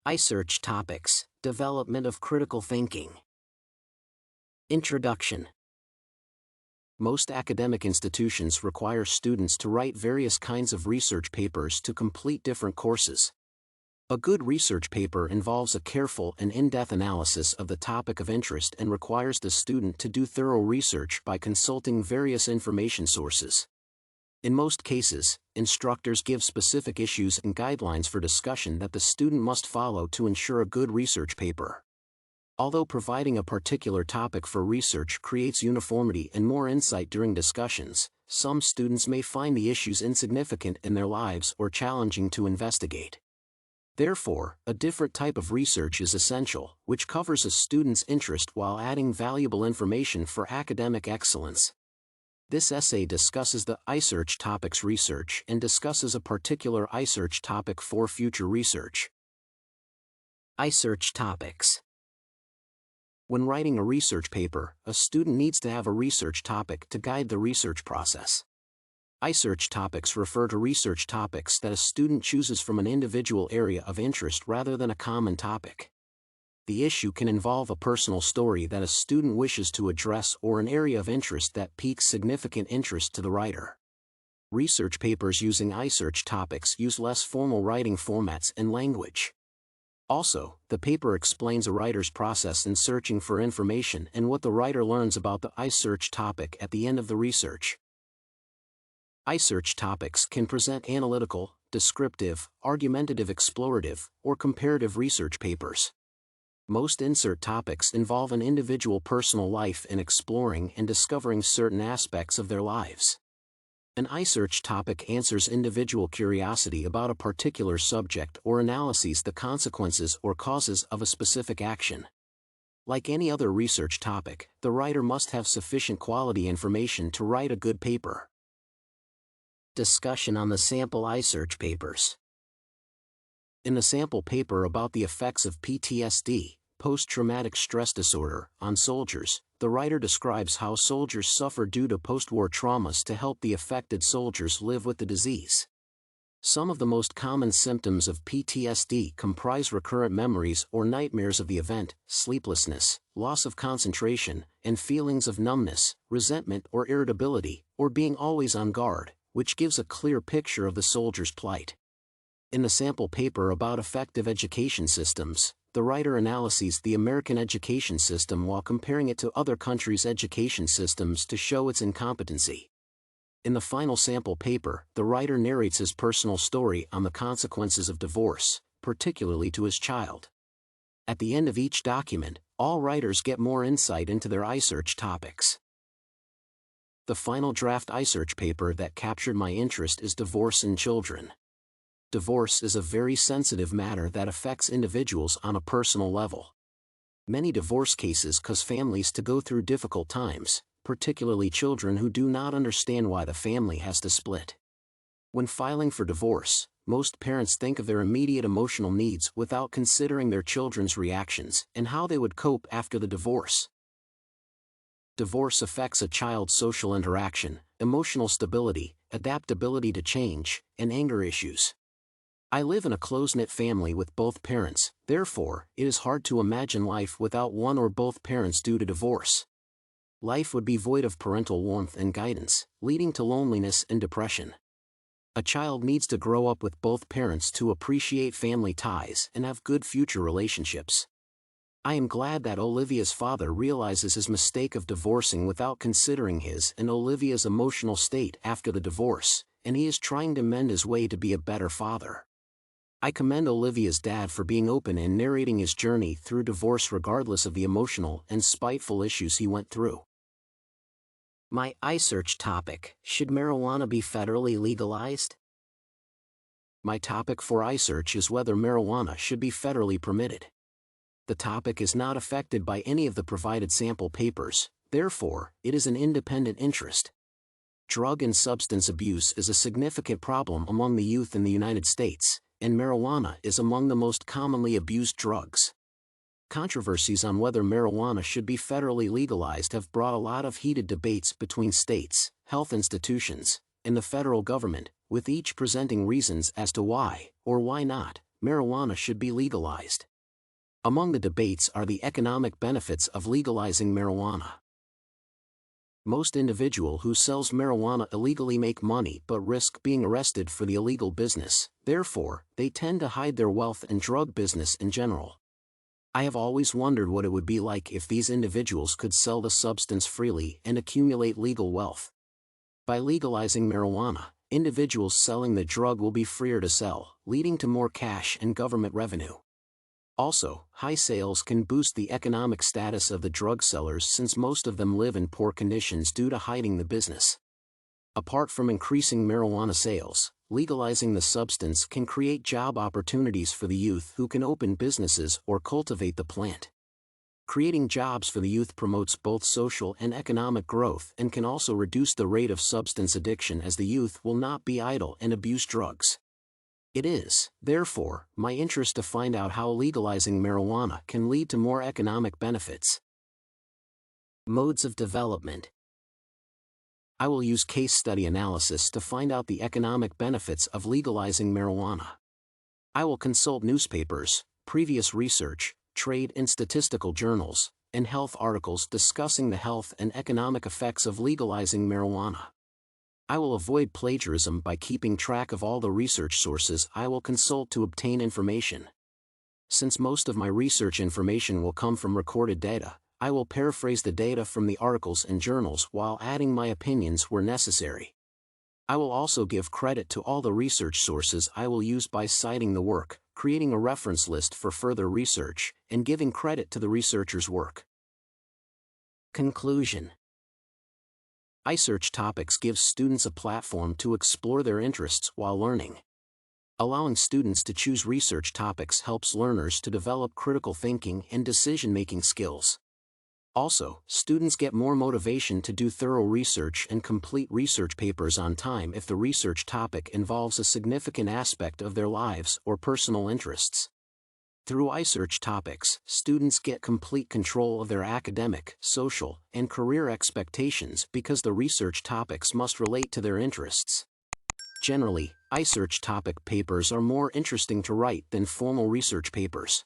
iSearch Topics, Development of Critical Thinking. Introduction. Most academic institutions require students to write various kinds of research papers to complete different courses. A good research paper involves a careful and in-depth analysis of the topic of interest and requires the student to do thorough research by consulting various information sources. In most cases, instructors give specific issues and guidelines for discussion that the student must follow to ensure a good research paper. Although providing a particular topic for research creates uniformity and more insight during discussions, some students may find the issues insignificant in their lives or challenging to investigate. Therefore, a different type of research is essential, which covers a student's interest while adding valuable information for academic excellence. This essay discusses the iSearch Topics research and discusses a particular iSearch topic for future research. iSearch Topics. When writing a research paper, a student needs to have a research topic to guide the research process. iSearch topics refer to research topics that a student chooses from an individual area of interest rather than a common topic. The issue can involve a personal story that a student wishes to address or an area of interest that piques significant interest to the writer. Research papers using iSearch topics use less formal writing formats and language. Also, the paper explains a writer's process in searching for information and what the writer learns about the iSearch topic at the end of the research. iSearch topics can present analytical, descriptive, argumentative, explorative, or comparative research papers. Most insert topics involve an individual personal life in exploring and discovering certain aspects of their lives. An iSearch topic answers individual curiosity about a particular subject or analyses the consequences or causes of a specific action. Like any other research topic, the writer must have sufficient quality information to write a good paper. Discussion on the sample iSearch papers. In the sample paper about the effects of PTSD, post-traumatic stress disorder, on soldiers, the writer describes how soldiers suffer due to post-war traumas to help the affected soldiers live with the disease. Some of the most common symptoms of PTSD comprise recurrent memories or nightmares of the event, sleeplessness, loss of concentration, and feelings of numbness, resentment or irritability, or being always on guard, which gives a clear picture of the soldier's plight. In the sample paper about effective education systems, the writer analyses the American education system while comparing it to other countries' education systems to show its incompetency. In the final sample paper, the writer narrates his personal story on the consequences of divorce, particularly to his child. At the end of each document, all writers get more insight into their iSearch topics. The final draft iSearch paper that captured my interest is Divorce in Children. Divorce is a very sensitive matter that affects individuals on a personal level. Many divorce cases cause families to go through difficult times, particularly children who do not understand why the family has to split. When filing for divorce, most parents think of their immediate emotional needs without considering their children's reactions and how they would cope after the divorce. Divorce affects a child's social interaction, emotional stability, adaptability to change, and anger issues. I live in a close-knit family with both parents, therefore, it is hard to imagine life without one or both parents due to divorce. Life would be void of parental warmth and guidance, leading to loneliness and depression. A child needs to grow up with both parents to appreciate family ties and have good future relationships. I am glad that Olivia's father realizes his mistake of divorcing without considering his and Olivia's emotional state after the divorce, and he is trying to mend his way to be a better father. I commend Olivia's dad for being open in narrating his journey through divorce regardless of the emotional and spiteful issues he went through. My iSearch topic: should marijuana be federally legalized? My topic for iSearch is whether marijuana should be federally permitted. The topic is not affected by any of the provided sample papers, therefore, it is an independent interest. Drug and substance abuse is a significant problem among the youth in the United States, and marijuana is among the most commonly abused drugs. Controversies on whether marijuana should be federally legalized have brought a lot of heated debates between states, health institutions, and the federal government, with each presenting reasons as to why, or why not, marijuana should be legalized. Among the debates are the economic benefits of legalizing marijuana. Most individual who sells marijuana illegally make money but risk being arrested for the illegal business, therefore, they tend to hide their wealth and drug business in general. I have always wondered what it would be like if these individuals could sell the substance freely and accumulate legal wealth. By legalizing marijuana, individuals selling the drug will be freer to sell, leading to more cash and government revenue. Also, high sales can boost the economic status of the drug sellers since most of them live in poor conditions due to hiding the business. Apart from increasing marijuana sales, legalizing the substance can create job opportunities for the youth who can open businesses or cultivate the plant. Creating jobs for the youth promotes both social and economic growth and can also reduce the rate of substance addiction as the youth will not be idle and abuse drugs. It is, therefore, my interest to find out how legalizing marijuana can lead to more economic benefits. Modes of development. I will use case study analysis to find out the economic benefits of legalizing marijuana. I will consult newspapers, previous research, trade and statistical journals, and health articles discussing the health and economic effects of legalizing marijuana. I will avoid plagiarism by keeping track of all the research sources I will consult to obtain information. Since most of my research information will come from recorded data, I will paraphrase the data from the articles and journals while adding my opinions where necessary. I will also give credit to all the research sources I will use by citing the work, creating a reference list for further research, and giving credit to the researcher's work. Conclusion. iSearch Topics gives students a platform to explore their interests while learning. Allowing students to choose research topics helps learners to develop critical thinking and decision-making skills. Also, students get more motivation to do thorough research and complete research papers on time if the research topic involves a significant aspect of their lives or personal interests. Through iSearch Topics, students get complete control of their academic, social, and career expectations because the research topics must relate to their interests. Generally, iSearch topic papers are more interesting to write than formal research papers.